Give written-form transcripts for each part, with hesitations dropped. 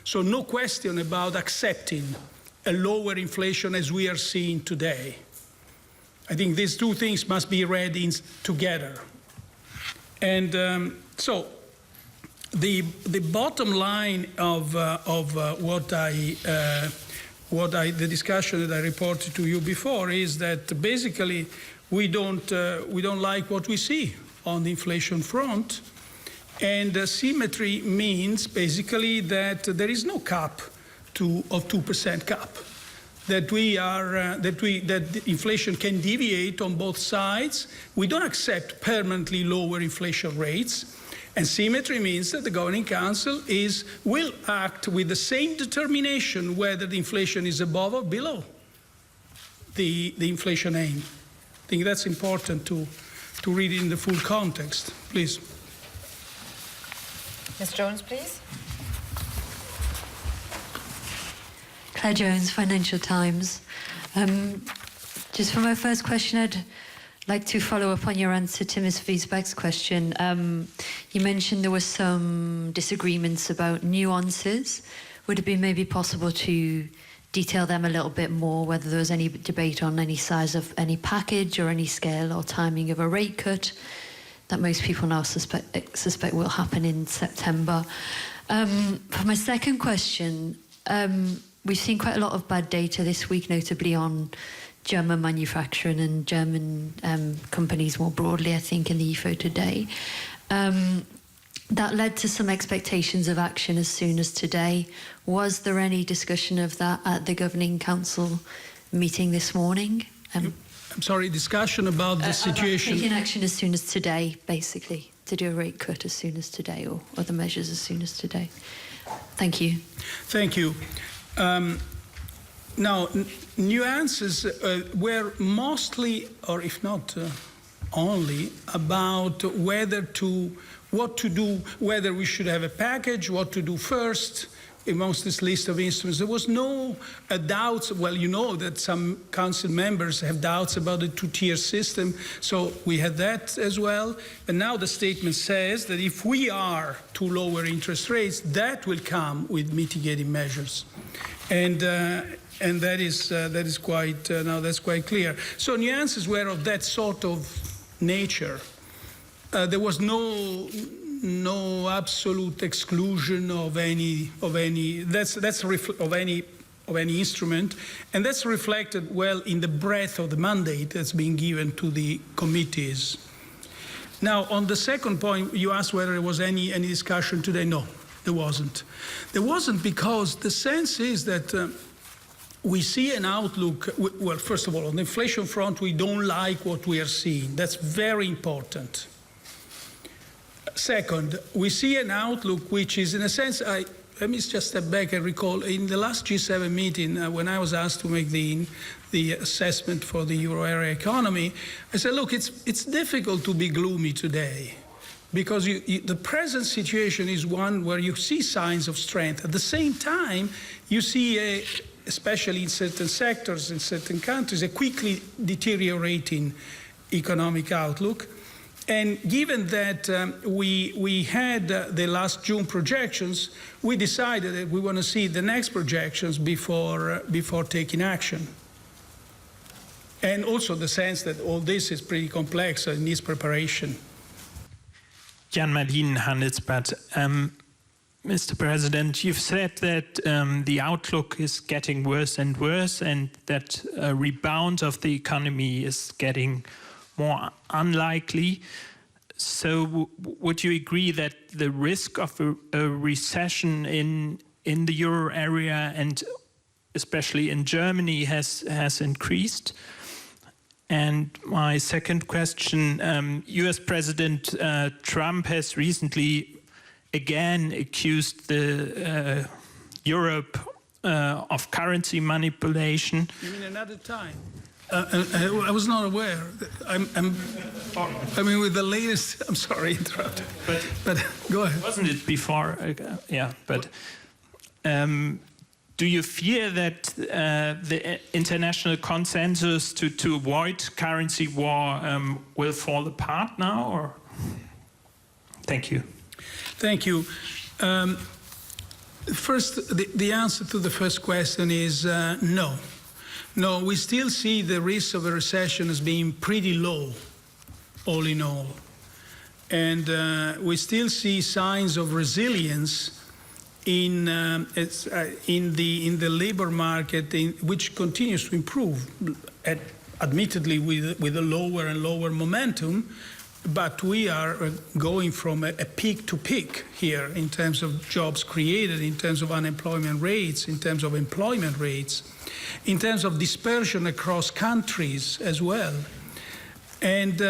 So no question about accepting a lower inflation as we are seeing today. I think these two things must be read together. And so the bottom line of the discussion that I reported to you before is that basically we don't like what we see on the inflation front, and symmetry means basically that there is no cap of 2% cap, that inflation can deviate on both sides. We don't accept permanently lower inflation rates. And symmetry means that the Governing Council will act with the same determination whether the inflation is above or below the inflation aim. I think that's important to read it in the full context. Please. Ms. Jones, please. Claire Jones, Financial Times. Just for my first question, I'd like to follow up on your answer to Ms. Wiesbach's question. You mentioned there were some disagreements about nuances. Would it be maybe possible to detail them a little bit more, whether there was any debate on any size of any package or any scale or timing of a rate cut that most people now suspect will happen in September? For my second question, we've seen quite a lot of bad data this week, notably on German manufacturing and German companies more broadly, I think, in the IFO today. That led to some expectations of action as soon as today. Was there any discussion of that at the Governing Council meeting this morning? I'm sorry, discussion about the situation? Taking action as soon as today, basically, to do a rate cut as soon as today, or other measures as soon as today. Thank you. Thank you. Now, nuances were mostly, or if not only, about what to do, whether we should have a package, what to do first amongst this list of instruments. There was no doubts. Well, you know that some council members have doubts about the two-tier system, so we had that as well. And now the statement says that if we are to lower interest rates, that will come with mitigating measures. And that is quite now that's quite clear. So nuances were of that sort of nature. There was no absolute exclusion of any instrument, and that's reflected well in the breadth of the mandate that's being given to the committees. Now, on the second point, you asked whether there was any discussion today. No, there wasn't. There wasn't because the sense is that we see an outlook. Well, first of all, on the inflation front, we don't like what we are seeing. That's very important. Second, we see an outlook which is, in a sense, let me just step back and recall, in the last G7 meeting, when I was asked to make the assessment for the euro area economy, I said, look, it's difficult to be gloomy today, because the present situation is one where you see signs of strength. At the same time, you see, especially in certain sectors, in certain countries, a quickly deteriorating economic outlook. And given that we had the last June projections, we decided that we want to see the next projections before taking action. And also the sense that all this is pretty complex and needs preparation. Jan Marlin, Handelsblatt. Mr. President, you've said that the outlook is getting worse and worse, and that a rebound of the economy is getting more unlikely. So would you agree that the risk of a recession in the euro area, and especially in Germany, has increased? And my second question, US President Trump has recently again accused the Europe of currency manipulation. You mean another time? I was not aware. I mean, with the latest. I'm sorry, interrupted. But go ahead. Wasn't it before? Yeah, but do you fear that the international consensus to avoid currency war will fall apart now? Or thank you. Thank you. First, the answer to the first question is no. No, we still see the risk of a recession as being pretty low, all in all. And we still see signs of resilience in the labor market, which continues to improve, admittedly with a lower and lower momentum, but we are going from a peak to peak here in terms of jobs created, in terms of unemployment rates, in terms of employment rates, in terms of dispersion across countries as well. And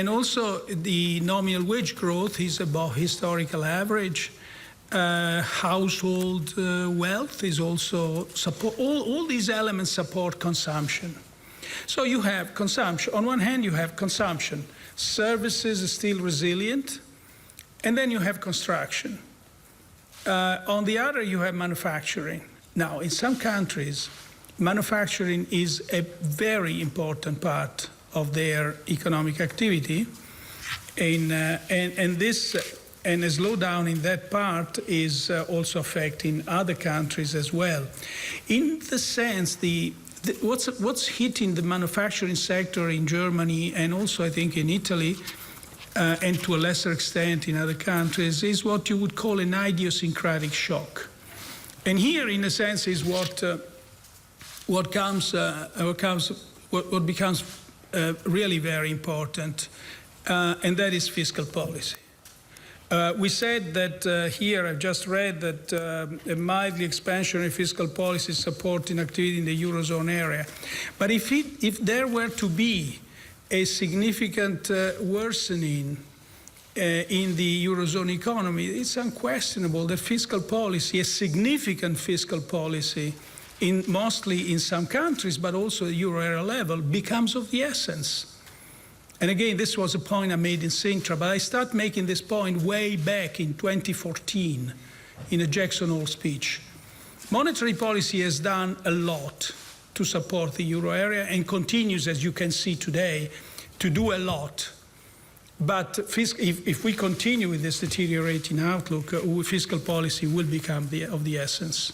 also the nominal wage growth is above historical average. Household wealth is also support. All these elements support consumption. So you have consumption. On one hand, you have consumption. Services are still resilient. And then you have construction. On the other, you have manufacturing. Now, in some countries, manufacturing is a very important part of their economic activity. And a slowdown in that part is also affecting other countries as well. In the sense, what's hitting the manufacturing sector in Germany and also I think in Italy and to a lesser extent in other countries is what you would call an idiosyncratic shock. And here, in a sense, is what becomes really very important, and that is fiscal policy. We said that here, I've just read that a mildly expansionary fiscal policy is supporting activity in the Eurozone area. But if there were to be a significant worsening in the Eurozone economy, it's unquestionable that fiscal policy, a significant fiscal policy, mostly in some countries, but also at Euro area level, becomes of the essence. And again, this was a point I made in Sintra, but I started making this point way back in 2014 in a Jackson Hole speech. Monetary policy has done a lot to support the Euro area and continues, as you can see today, to do a lot. But if we continue with this deteriorating outlook, fiscal policy will become of the essence.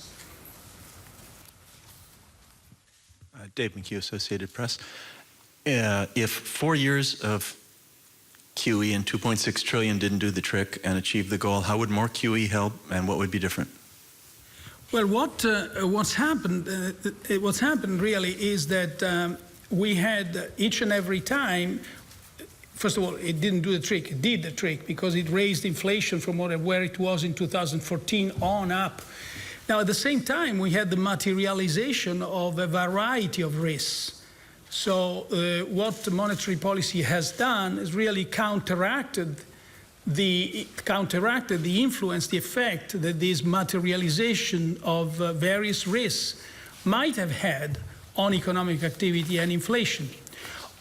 Dave McHugh, Associated Press. If 4 years of QE and 2.6 trillion didn't do the trick and achieve the goal, how would more QE help and what would be different? Well, what's happened really is that we had each and every time, first of all, it didn't do the trick. It did the trick because it raised inflation from where it was in 2014 on up. Now, at the same time, we had the materialization of a variety of risks. So what the monetary policy has done is really counteracted the influence, the effect that this materialization of various risks might have had on economic activity and inflation.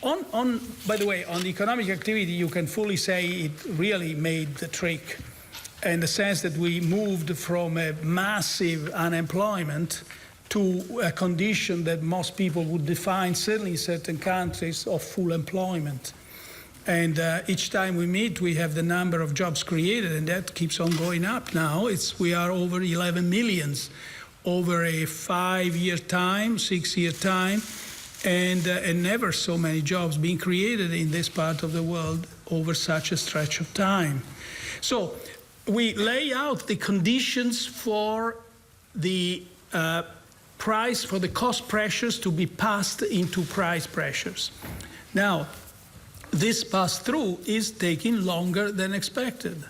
By the way, on the economic activity, you can fully say it really made the trick in the sense that we moved from a massive unemployment to a condition that most people would define, certainly in certain countries, of full employment. And each time we meet, we have the number of jobs created, and that keeps on going up now. We are over 11 million over a 5-year time, 6-year time, and never so many jobs being created in this part of the world over such a stretch of time. So we lay out the conditions for the for the cost pressures to be passed into price pressures. Now, this pass-through is taking longer than expected.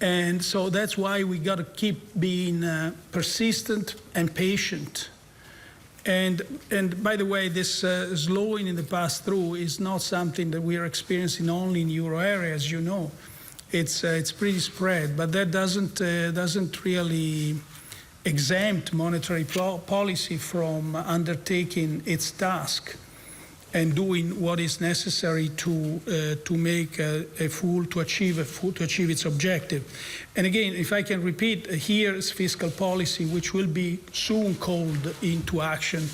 And so that's why we got to keep being persistent and patient. And by the way, this slowing in the pass-through is not something that we are experiencing only in Euro area, as you know. It's pretty spread, but that doesn't really exempt monetary policy from undertaking its task and doing what is necessary to make to achieve its objective. And again, if I can repeat, here is fiscal policy which will be soon called into action.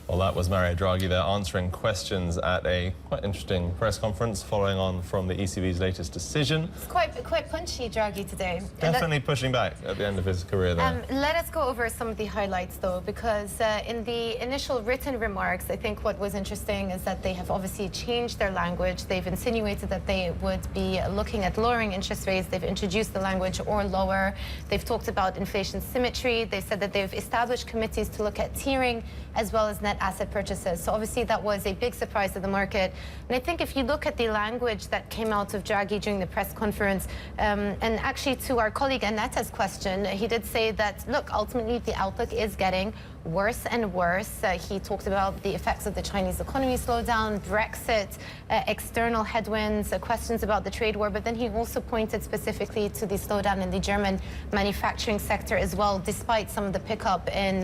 Well, that was Mario Draghi there answering questions at a quite interesting press conference following on from the ECB's latest decision. It's quite punchy, Draghi, today. Definitely pushing back at the end of his career there. Let us go over some of the highlights, though, because in the initial written remarks, I think what was interesting is that they have obviously changed their language. They've insinuated that they would be looking at lowering interest rates. They've introduced the language or lower. They've talked about inflation symmetry. They said that they've established committees to look at tiering as well as net asset purchases. So obviously that was a big surprise to the market. And I think if you look at the language that came out of Draghi during the press conference, and actually to our colleague Aneta's question, he did say that, look, ultimately the outlook is getting worse and worse. He talked about the effects of the Chinese economy slowdown, Brexit, external headwinds, questions about the trade war, but then he also pointed specifically to the slowdown in the German manufacturing sector as well, despite some of the pickup in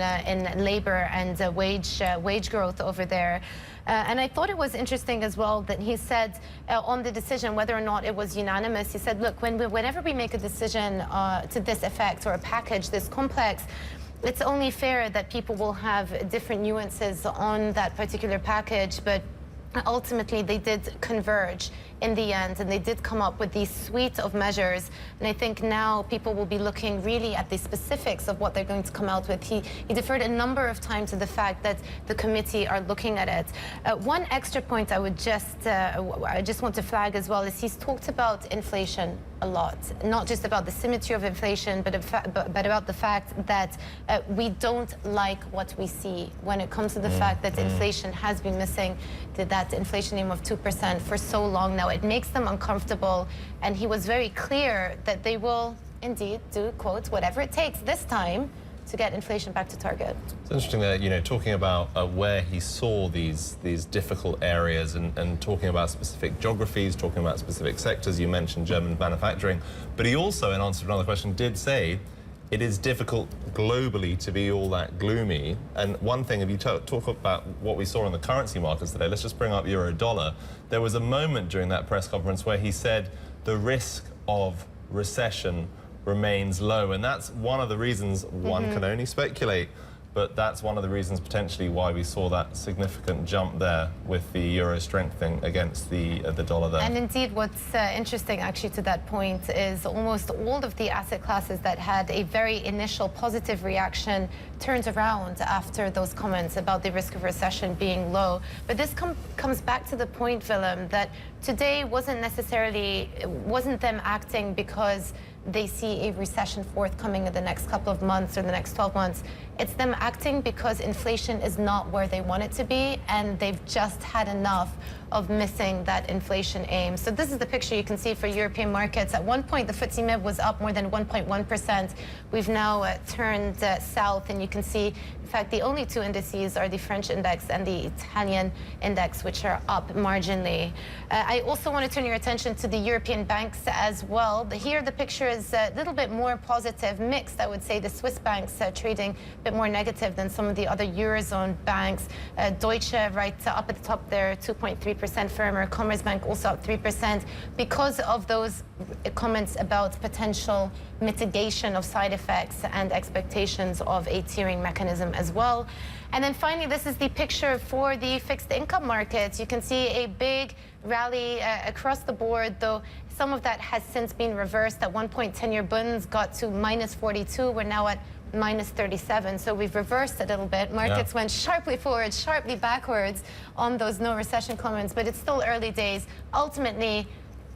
labor and wage growth over there. And I thought it was interesting as well that he said on the decision whether or not it was unanimous, he said, look, whenever we make a decision to this effect or a package this complex, it's only fair that people will have different nuances on that particular package, but ultimately they did converge in the end, and they did come up with these suite of measures. And I think now people will be looking really at the specifics of what they're going to come out with. He deferred a number of times to the fact that the committee are looking at it. One extra point I would I just want to flag as well is he's talked about inflation a lot, not just about the symmetry of inflation, but about the fact that we don't like what we see when it comes to the fact that inflation has been missing that inflation aim of 2% for so long now. It makes them uncomfortable, and he was very clear that they will indeed do, quote, whatever it takes this time to get inflation back to target. It's interesting that, you know, talking about where he saw these difficult areas and talking about specific geographies, talking about specific sectors. You mentioned German manufacturing, but he also, in answer to another question, did say it is difficult globally to be all that gloomy. And one thing, if you talk about what we saw in the currency markets today, let's just bring up euro dollar. There was a moment during that press conference where he said the risk of recession remains low. And that's one of the reasons, one can only speculate, but that's one of the reasons potentially why we saw that significant jump there with the euro strengthening against the dollar there. And indeed, what's interesting actually to that point is almost all of the asset classes that had a very initial positive reaction turned around after those comments about the risk of recession being low. But this comes back to the point, Willem, that today wasn't them acting because they see a recession forthcoming in the next couple of months or the next 12 months. It's them acting because inflation is not where they want it to be, and they've just had enough of missing that inflation aim. So this is the picture you can see for European markets. At one point, the FTSE MIB was up more than 1.1%. We've now turned south, and you can see, in fact, the only two indices are the French index and the Italian index, which are up marginally. I also want to turn your attention to the European banks as well. Here, the picture is a little bit more positive, mixed, I would say. The Swiss banks trading a bit more negative than some of the other Eurozone banks. Deutsche, right up at the top there, 2.3% firmer. Commerzbank also up 3% because of those comments about potential mitigation of side effects and expectations of a tiering mechanism as well. And then finally, this is the picture for the fixed income markets. You can see a big rally across the board, though some of that has since been reversed. At one point, 10-year bonds got to minus 42. We're now at minus 37. So we've reversed a little bit. Markets went sharply forward, sharply backwards on those no recession comments, but it's still early days. Ultimately,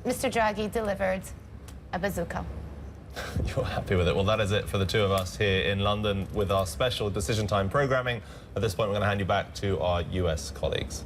Mr. Draghi delivered a bazooka. You're happy with it. Well, that is it for the two of us here in London with our special Decision Time programming. At this point, we're going to hand you back to our US colleagues.